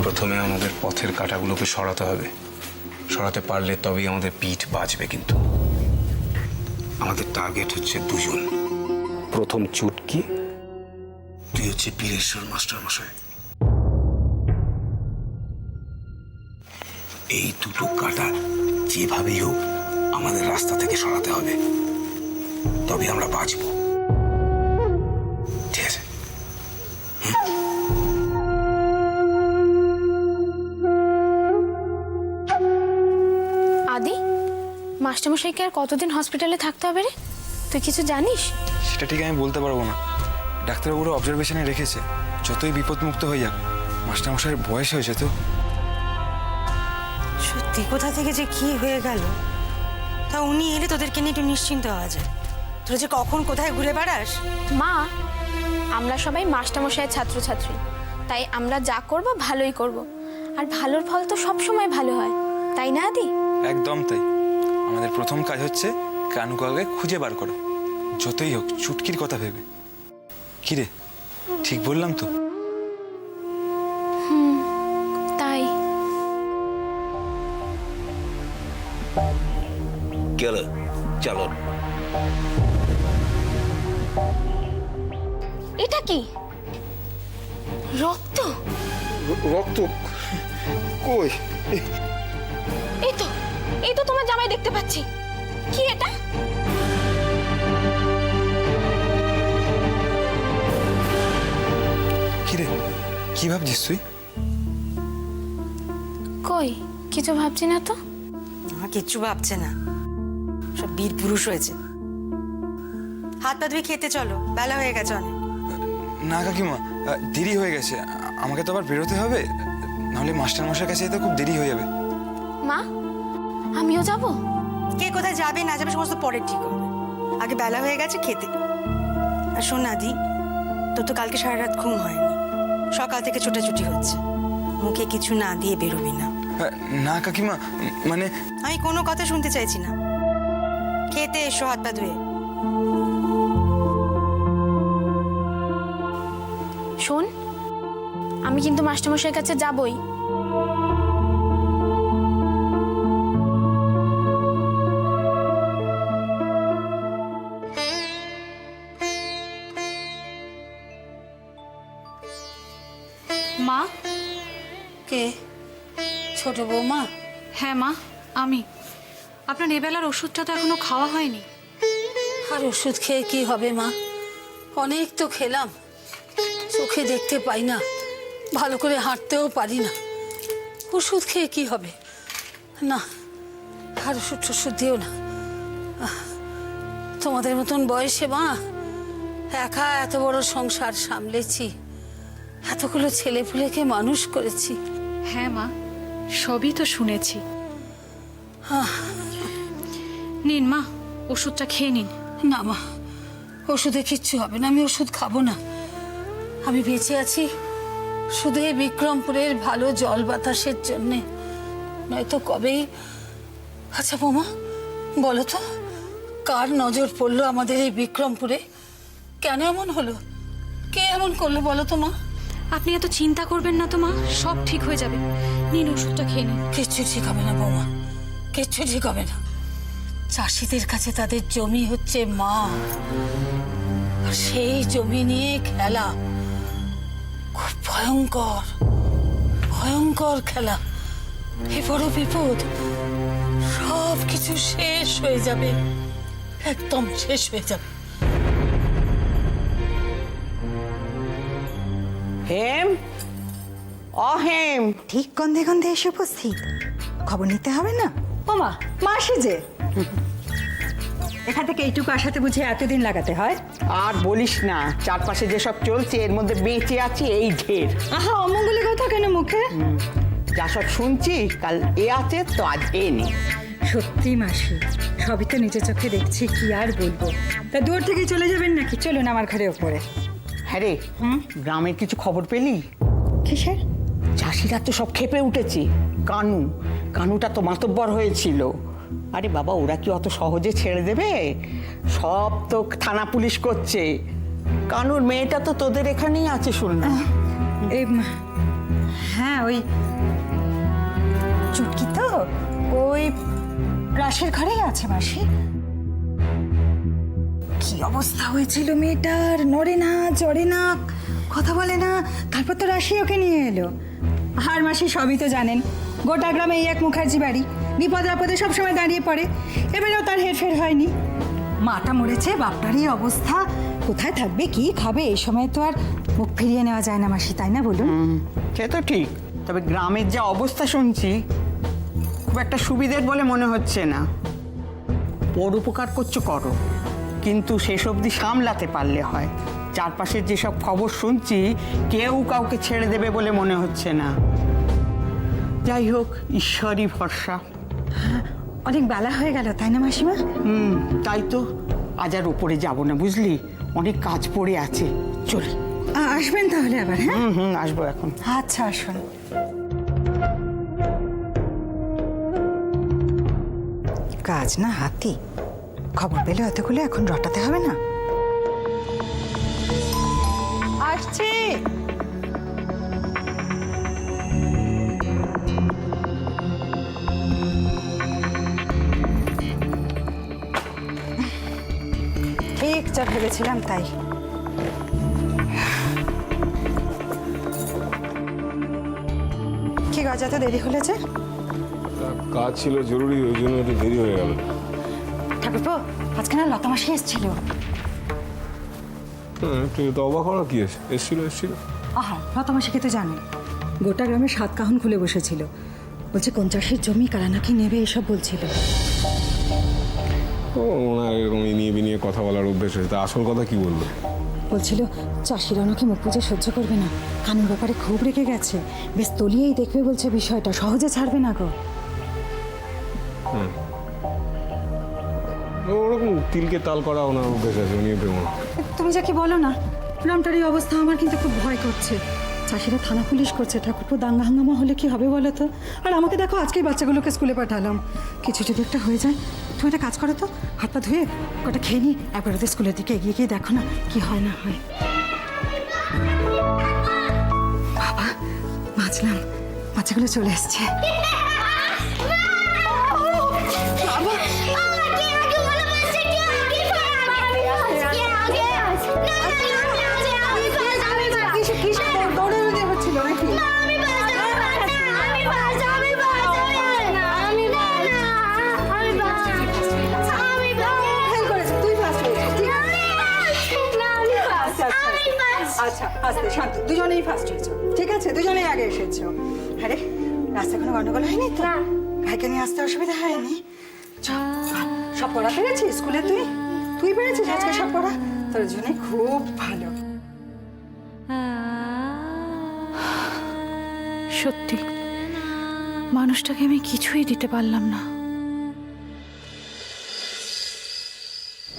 প্রথমে আমাদের পথের কাঁটাগুলোকে সরাতে হবে। সরাতে পারলে তবেই আমাদের পিঠ বাঁচবে। কিন্তু আমাদের টার্গেট হচ্ছে দুজন। প্রথম চুটকি, তুই হচ্ছে বীরেশ্বর মাস্টার মশাই। এই দুটো কাঁটা যেভাবেই হোক আমাদের রাস্তা থেকে সরাতে হবে, তবে আমরা বাঁচবো। ঠিক আছে? আদি, মাস্টারমশাইকে আর কতদিন হসপিটালে থাকতে হবে রে? তুই কিছু জানিস? সেটা ঠিক আমি বলতে পারবো না। ডাক্তারবাবুরা অবজারভেশনে রেখেছে, যতই বিপদমুক্ত হয়ে যাক মাস্টারমশাইয়ের বয়স হয়েছে তো। সত্যি কোথা থেকে যে কি হয়ে গেল, তা উনি এলে তোদেরকে নিয়ে একটু নিশ্চিন্ত হওয়া যায়। তোরা যে কখন কোথায় ঘুরে বেড়াস। মা, আমরা সবাই মাস্টারমশাইয়ের ছাত্রছাত্রী, তাই আমরা যা করব ভালোই করব। আর ভালোর ফল তো সব সময় ভালো হয়, তাই না আদি? একদম তাই। আমাদের প্রথম কাজ হচ্ছে কানুকাকে খুঁজে বার করা, যতই হোক চুটকির কথা ভেবে। কিরে, ঠিক বললাম তো? তাই চলো চলো। এটা কি? রক্ত? রক্ত কই? এই তো তোমার জামাই দেখতে পাচ্ছি। কি এটা? কিরে, কি ভাবছিস তুই? কই কিছু ভাবছি না তো। কিচ্ছু ভাবছে না, সব বীর পুরুষ হয়েছে। হাত পা ধুয়ে খেতে চলো, বেলা হয়ে গেছে অনেক। না কাকিমা, দেরি হয়ে গেছে, আমাকে তো আবার বেরোতে হবে, নাহলে মাস্টারমশাইয়ের কাছে যেতে খুব দেরি হয়ে যাবে। মা, আমিও যাব। কে কোথায় যাবে না যাবে সমস্ত পরে ঠিক হবে, আগে বেলা হয়ে গেছে খেতে। আর শোন আদি, তোর তো কালকে সারা রাত ঘুম হয়নি, সকাল থেকে ছোটাছুটি হচ্ছে, মুখে কিছু না দিয়ে বেরোবি না। না কাকিমা, মানে আমি কোনো কথা শুনতে চাইছি না, খেতে এসো হাত পা ধুয়ে। শোন, আমি কিন্তু মাস্টারমশাইয়ের কাছে যাবই। মা, কে? ছোট বৌমা? হ্যাঁ মা, আমি। আপনার এবেলার ওষুধটা তো এখনো খাওয়া হয়নি। আর ওষুধ খেয়ে কি হবে মা? অনেক তো খেলাম, চোখে দেখতে পাই না, ভালো করে হাঁটতেও পারি না। ওষুধ খেয়ে কি হবে? না, আর ওষুধ টষুধ দিও না। তোমাদের মতন বয়সে মা একা এত বড় সংসার সামলেছি, এতগুলো ছেলেপুলেকে মানুষ করেছি। হ্যাঁ মা, সবই তো শুনেছি। নিন মা, ওষুধটা খেয়ে নিন। না মা, ওষুধে কিচ্ছু হবে না, আমি ওষুধ খাবো না। আমি বেঁচে আছি শুধু এই বিক্রমপুরের ভালো জল বাতাসের জন্যে, নয়তো কবেই। আচ্ছা বৌমা, বলো তো কার নজর পড়লো আমাদের এই বিক্রমপুরে? কেন এমন হলো? কে এমন করলো বলো তো মা? আপনি এত চিন্তা করবেন না তো মা, সব ঠিক হয়ে যাবে। নিন ওষুধটা খেয়ে নিন। কিচ্ছু ঠিক হবে না বৌমা, কিচ্ছু ঠিক হবে না। চাষিদের কাছে তাদের জমি হচ্ছে মা, আর সেই জমি নিয়ে খেলা খুব ভয়ঙ্কর, ভয়ঙ্কর খেলা। এ বড় বিপদ, সব কিছু শেষ হয়ে যাবে, একদম শেষ হয়ে যাবে। হেম, অহেম, ঠিক গন্ধে গন্ধে এসে উপস্থিত। খবর নিতে হবে না? ওমা, মা সেজে এখান থেকে এইটুকু আসাতে বুঝে এতদিন লাগাতে হয়? আর বলিস না, চারপাশে যেসব চলছে এর মধ্যে বেঁচে আছি এই ঢের। আহা, অমঙ্গলি কথা কেন মুখে? যা সব শুনছি, কাল এ আছে তো আজ এ নেই। সত্যি মাসি, সবই তো নিজের চোখে দেখছি, কি আর বলবো। তা দূর থেকে চলে যাবেন নাকি? চলুন আমার ঘরে ওপরে। হ্যাঁ রে, গ্রামের কিছু খবর পেলি? কিসের? চাষিরা তো সব ক্ষেপে উঠেছে। কানুটা তো মাতব্বর হয়েছিল। আরে বাবা, ওরা কি অত সহজে ছেড়ে দেবে? সব তো থানা পুলিশ করছে। কানুর মেয়েটা তো তোদের এখানেই আছে শুনলাম। হ্যাঁ, ওই ওই চুটকি তো ওই রাশের ঘরেই আছে মাসি। কি অবস্থা হয়েছিল মেয়েটার, নড়ে না চড়ে না, কথা বলে না, তারপর তো রাশি ওকে নিয়ে এলো। আর মাসি সবই তো জানেন, গোটা গ্রামে এই এক মুখার্জি বাড়ি, বিপদ আপদে সবসময় দাঁড়িয়ে পড়ে। এবারেও তার হেরফের হয়নি। মাটা মরেছে, বাপটারই অবস্থা, কোথায় থাকবে কি খাবে, এই সময় তো আর মুখ ফিরিয়ে নেওয়া যায় না মাসি, তাই না বলুন? সে তো ঠিক, তবে গ্রামের যা অবস্থা শুনছি খুব একটা সুবিধের বলে মনে হচ্ছে না। ওর উপকার করছো করো, কিন্তু শেষ অবধি সামলাতে পারলে হয়। চারপাশের যেসব খবর শুনছি কেউ কাউকে ছেড়ে দেবে বলে মনে হচ্ছে না। যাই হোক, ঈশ্বরই ভরসা। অনেক বেলা হয়ে গেল তাই না মাসিমা? তাই তো, আজ আর উপরে যাব না বুঝলি, অনেক কাজ পড়ে আছে। চলি। আসবেন তাহলে আবার? হ্যাঁ আসবো এখন। আচ্ছা আসুন। কাজ না হাতি, খবর পেলে এতগুলো এখন রটাতে হবে না। আসছি। ঠিক যা ভেবেছিলাম তাই। কি গজ, এত দেরি হলে যে? কাজ ছিল জরুরি, ওই জন্য একটু দেরি হয়ে গেল। ঠাকুরপো, আজকে না লতা মাসি এসেছিল। তুই তো অবাক হওয়ার কি আছে, এসছিল। আহা, লতা মাসিকে তো জানে, গোটা গ্রামে 7 কাহন খুলে বসেছিল। বলছে কোন চাষের জমি কারা নাকি নেবে এসব বলছিল। ও ওনার এরকম নিয়ে বিনিয়ে কথা বলার অভ্যেস হয়েছে। তা আসল কথা কি বললো? বলছিল চাষিরা ওনাকে মুখ বুঝে সহ্য করবে না, কানুর ব্যাপারে খুব রেগে গেছে, বেশ তলিয়েই দেখবে বলছে বিষয়টা, সহজে ছাড়বে না গো। ওরকম তিলকে তাল করা ওনার অভ্যেস আছে, উনি প্রেমন। তুমি যা কি বলো না, গ্রামটার এই অবস্থা আমার কিন্তু খুব ভয় করছে। চাষিরা থানা পুলিশ করছে, ঠাকুরপো দাঙ্গা হাঙ্গামা হলে কি হবে বলো তো? আর আমাকে দেখো, আজকেই বাচ্চাগুলোকে স্কুলে পাঠালাম, কিছু যদি একটা হয়ে যায়। তুমি একটা কাজ করো তো, হাত পা ধুয়ে কটা খেয়ে নি, একবার ওদের স্কুলের দিকে এগিয়ে গিয়ে দেখো না কি হয় না হয়। বাবা, বাঁচলাম, বাচ্চাগুলো চলে এসছে। আচ্ছা আস্তে শান্ত, দুজনেই ফার্স্ট হয়েছো, ঠিক আছে? দুজনেই আগে এসেছো। আরে রাস্তায় কোনো গন্ডগোল হয়নি তো? ভাইকে নিয়ে আসতে অসুবিধা হয়নি? সব পড়া পেরেছিস স্কুলে? তুই পেরেছিস আজকে সব পড়া? তোর জন্য খুব ভালো। সত্যি মানুষটাকে আমি কিছুই দিতে পারলাম না।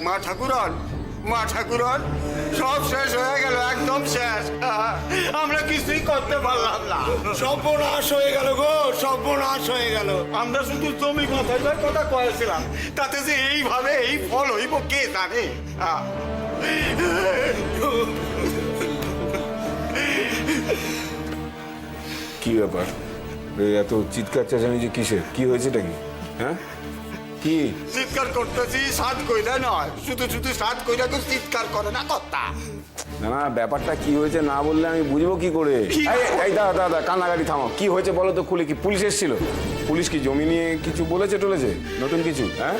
মা ঠাকুরন সব শেষ হয়ে গেল, একদম শেষ। আমরা কিছুই করতে পারলাম না, সর্বনাশ হয়ে গেল গো, সর্বনাশ হয়ে গেল। আমরা শুধু জমি বাঁচাইবার কথা কয়েছিলাম, তাতে যে এইভাবে এই ফল হইব কে জানে। কি ব্যাপার, এত চিৎকার চেঁচামেচি কিসের? কি হয়েছেটা কি? হ্যাঁ কি চিৎকার করতেছি? সাত কইরা নয়, শুধু শুধু সাত কইরা কেউ চিৎকার করে না কর্তা। না না, ব্যাপারটা কি হয়েছে না বললে আমি বুঝবো কি করে? এই দাদা কান্নাকাটি থামো, কি হয়েছে বলো তো খুলে। কি পুলিশ এসেছিল? পুলিশ কি জমি নিয়ে কিছু বলেছে টলেছে নতুন কিছু? হ্যাঁ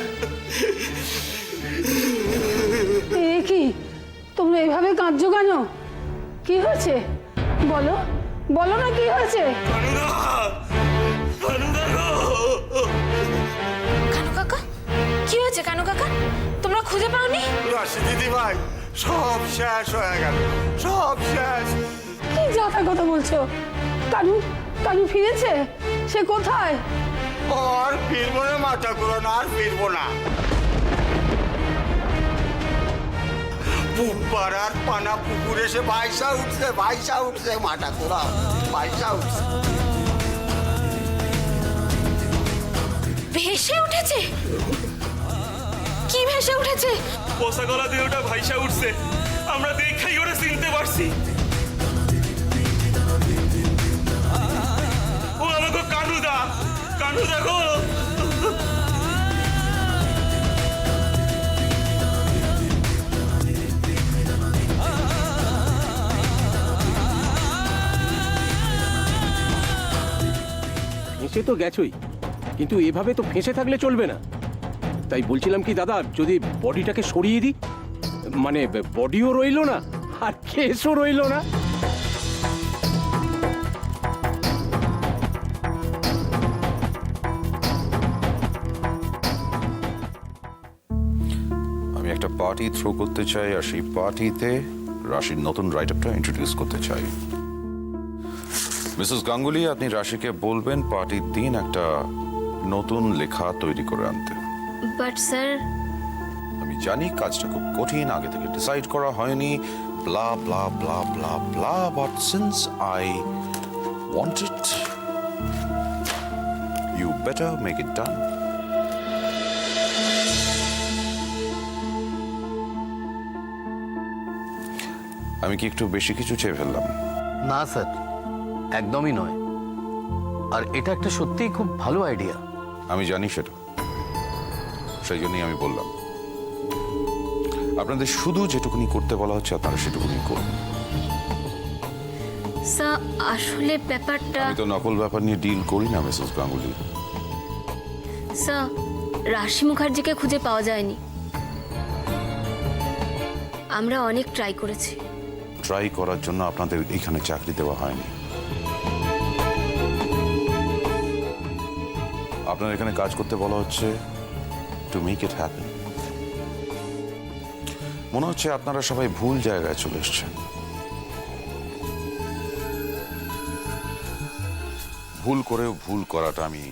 কি তোমরা এভাবে কাঁদছো কেন? কি হয়েছে বলো, বলো না কি হয়েছে? কানু কাকা, কি হয়েছে কানু কাকা? তোমরা খুঁজে পাওনি? রাশি দিদি ভাই, সব শেষ হয়ে গেল, সব শেষ। কি যাতা কথা বলছো? কানু কানু ফিরেছে? সে কোথায়? আর ফিরবো না মা ঠাকুরন, আর ফিরবো না। পাড়ার পানা পুকুরে সে ভাইসা উঠছে মা ঠাকুরন, ভাইসা উঠছে। ভেসে উঠেছে? কি ভেসে উঠেছে? পোষা গলা দিয়ে ওটা ভাইসা উঠছে, আমরা দেখাই ওরা চিনতে পারছি। দেখো। ফেঁসে তো গেছই, কিন্তু এভাবে তো ফেঁসে থাকলে চলবে না। তাই বলছিলাম কি দাদা, যদি বডিটাকে সরিয়ে দিই, মানে বডিও রইলো না আর কেসও রইলো না। আমি একটা পার্টি থ্রো করতে চাই, আর সেই পার্টিতে রাশির নতুন রাইটারটা ইন্ট্রোডিউস করতে চাই। মিসেস গাঙ্গুলি, আপনি রাশিকে বলবেন পার্টির দিন একটা নতুন লেখা তৈরি করে আনতে। বাট স্যার, আমি জানি কাজটা খুব কঠিন, আগে থেকে ডিসাইড করা হয়নি, blah blah blah blah blah, but since I want it, you better make it done. আমি কি একটু বেশি কিছু চেয়ে ফেললাম? না স্যার, একদমই নয়। আর এটা একটা সত্যিই খুব ভালো আইডিয়া। আমি জানি সেটা, সেই জন্যই আমি বললাম আপনাদের শুধু যেটুকুনি করতে বলা হচ্ছে আপনারা সেটুকুনি করুন। স্যার আসলে ব্যাপারটা, আমি তো নকল ব্যাপার নিয়ে ডিল করি না মিসেস গাঙ্গুলি। স্যার রাশি মুখার্জিকে খুঁজে পাওয়া যায়নি। আমরা অনেক ট্রাই করেছি। ট্রাই করার জন্য আপনাদের এখানে চাকরি দেওয়া হয়নি। আপনার এখানে কাজ করতে বলা হচ্ছে টু মেক ইট হ্যাপেন। মনে হচ্ছে আপনারা সবাই ভুল জায়গায় চলে এসেছেন। ভুল করেও ভুল করাটা আমি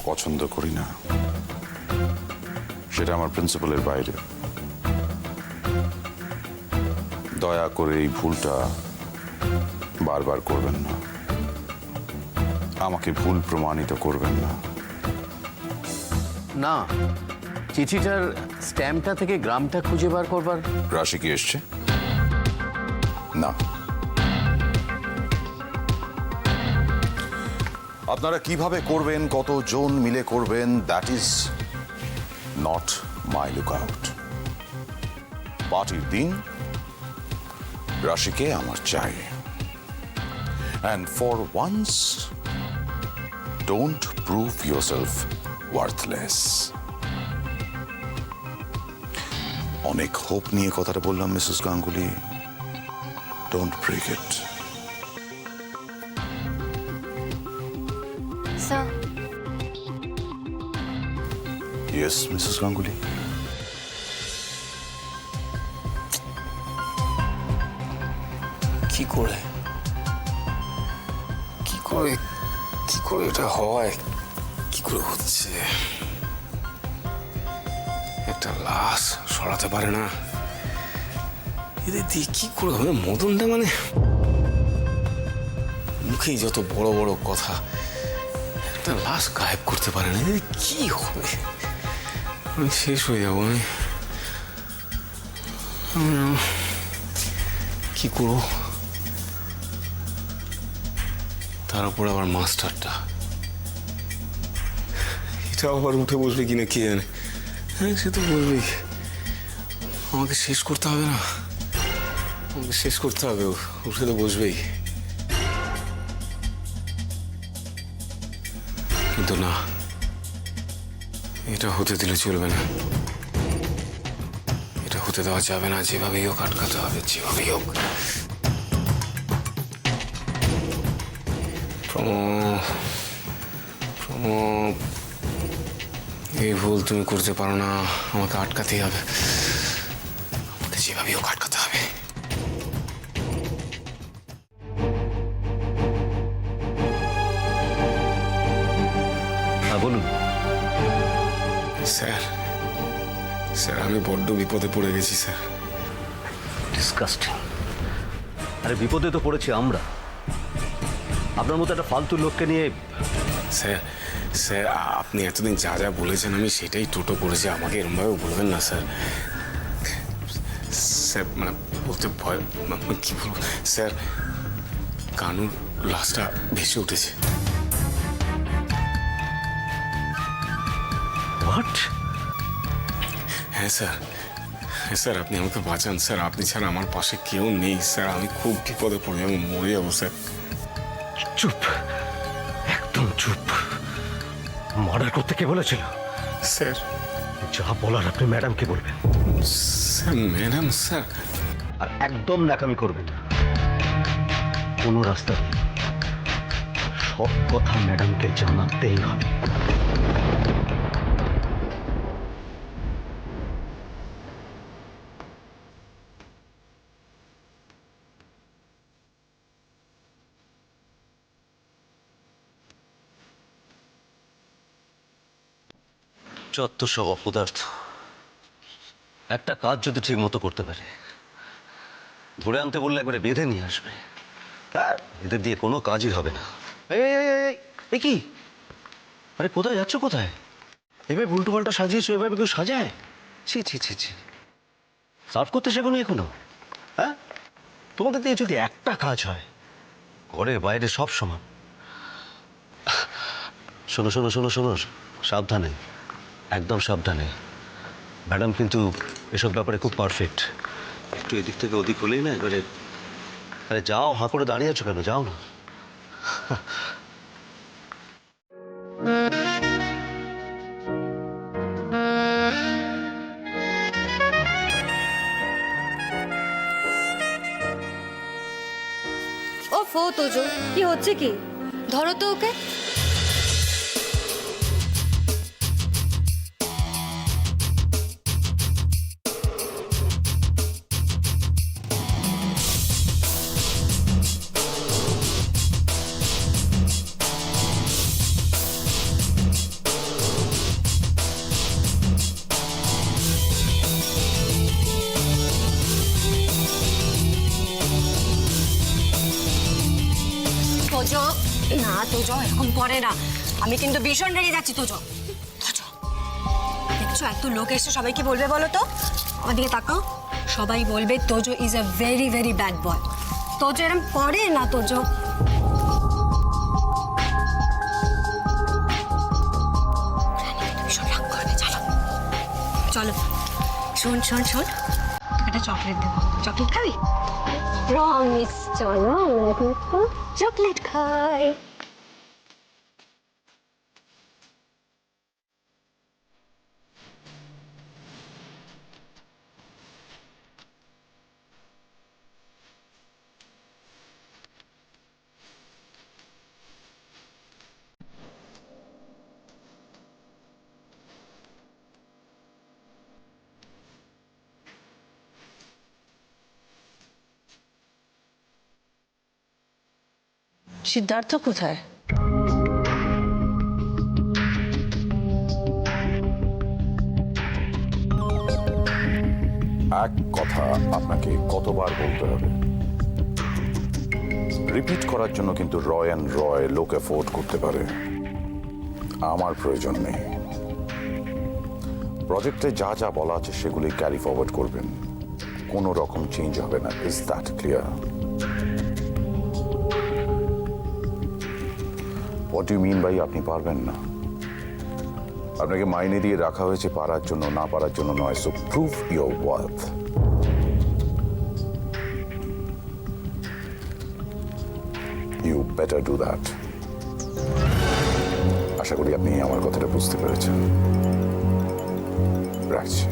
পছন্দ করি না, সেটা আমার প্রিন্সিপালের বাইরে। দয়া করে এই ভুলটা বারবার করবেন না, আমাকে ভুল প্রমাণিত করবেন না। না, চিঠিটার স্ট্যাম্পটা থেকে গ্রামটা খুঁজে বার করবার। রাশি কি এসছে? না। আপনারা কিভাবে করবেন, কতজন মিলে করবেন, that is not my look out. পার্টির দিন রাশিকে আমার চাই, and for once don't prove yourself worthless. অনেক হোপ নিয়ে কথাটা বললাম Mrs Ganguly, don't break it. Sir yes Mrs Ganguly. কি করে এটা হয়, কি করে হচ্ছে? একটা লাশ সরাতে পারে না, এদের দিয়ে কি করে হবে? মদনটা মানে মুখেই যত বড় বড় কথা, একটা লাশ গায়েব করতে পারে না, এদের কি হবে? আমি শেষ হয়ে যাবো। আমি কি করবো? তার উপর আবার মাস্টারটা, এটা আবার উঠে বসবে কিনা কে জানে। হ্যাঁ, সে তো বলবেই, আমাকে শেষ করতে হবে না, আমাকে শেষ করতে হবে, উঠে তো বসবেই। কিন্তু না, এটা হতে দিলে চলবে না, এটা হতে দেওয়া যাবে না। যেভাবেই হোক আটকাতে হবে, যেভাবেই হোক। এই ভুল তুমি করতে পারো না, আমাকে আটকাতেই হবে, আমাকে যেভাবেই হোক আটকাতে হবে। হ্যাঁ বলুন। স্যার আমি বড্ড বিপদে পড়ে গেছি স্যার। ডিসকাস্টিং। আরে বিপদে তো পড়েছি আমরা, আপনার মতো একটা ফালতু লোককে নিয়ে। স্যার আপনি এতদিন যা যা বলেছেন আমি সেটাই টোটো করেছি, আমাকে এরমভাবে বলবেন না স্যার। স্যার মানে বলতে ভয়, কি বলবো স্যার, কানুর লাশটা ভেসে উঠেছে। হোয়াট? হ্যাঁ স্যার, হ্যাঁ স্যার, আপনি আমাকে বাঁচান স্যার। আপনি ছাড়া আমার পাশে কেউ নেই স্যার। আমি খুব বিপদে পড়ে যাবো, মরে যাবো স্যার। চুপ, একদম চুপ। মার্ডার করতে কে বলেছিল? স্যার, যা বলার আপনি ম্যাডামকে বলবেন। Sir madam sir. আর একদম ন্যাকামি করবেন না। কোনো রাস্তা নেই, সব কথা ম্যাডামকে জানাতেই হবে। যত সব অপদার্থ। একটা কাজ যদি ঠিক মতো করতে পারে, ধরে আনতে বললে একবারে বেঁধে নিয়ে আসবে। আর এদের দিয়ে কোনো কাজই হবে না। এই এই, এই, এই, এই কি? আরে কোথায় যাচ্ছ? কোথায়? এভাবে উল্টো পাল্টা সাজিয়েছো? এভাবে কেউ সাজায়? ছি ছি ছি ছি। সার্ভ করতে শেখো নি এখনো? হ্যাঁ, তোমাদের দিয়ে যদি একটা কাজ হয়, ঘরে বাইরে সব সমান। শোনো শোনো শোনো শোনো, সাবধানে, একদম সাবধানে। ম্যাডাম কিন্তু এসব ব্যাপারে খুব পারফেক্ট। একটু এদিক থেকে ওদিক হলেই না এবারে। আরে যাও, হাঁ করে দাঁড়িয়ে আছো কেন? যাও না। ও ফো তোজো, কি হচ্ছে কি? ধরো তো ওকে। তোজো, না তোজো, এরকম করে না। আমি কিন্তু ভীষণ রেগে যাচ্ছি। তোজো, তোজো, দেখছো এত লোক এসে সবাই কি বলবে বলো তো? আমার দিকে তাকাও। সবাই বলবে Tojo is a very very bad boy. Tojo এরকম করে না। তোজো, ভীষণ রাগ করবে। চলো চলো, শোন শোন শোন, একটা চকলেট দেবো। চকলেট খাবি? প্রমিস, চলো চকলেট খাই। সিদ্ধার্থ কোথায়? এক কথা আপনাকে কতবার বলতে হবে? রিপিট করার জন্য কিন্তু রয় অ্যান্ড রয় লোক অ্যাফোর্ড করতে পারে, আমার প্রয়োজন নেই। প্রজেক্টে যা যা বলা আছে সেগুলি ক্যারি ফরওয়ার্ড করবেন, কোনো রকম চেঞ্জ হবে না। Is that clear? What do mean by আপনি পারবেন না? আপনাকে মাইনে দিয়ে রাখা হয়েছে পারার জন্য, না পারার জন্য নয়। So prove your worth. You better do that. আশা করি আপনি আমার কথাটা বুঝতে পেরেছেন। রাখছি।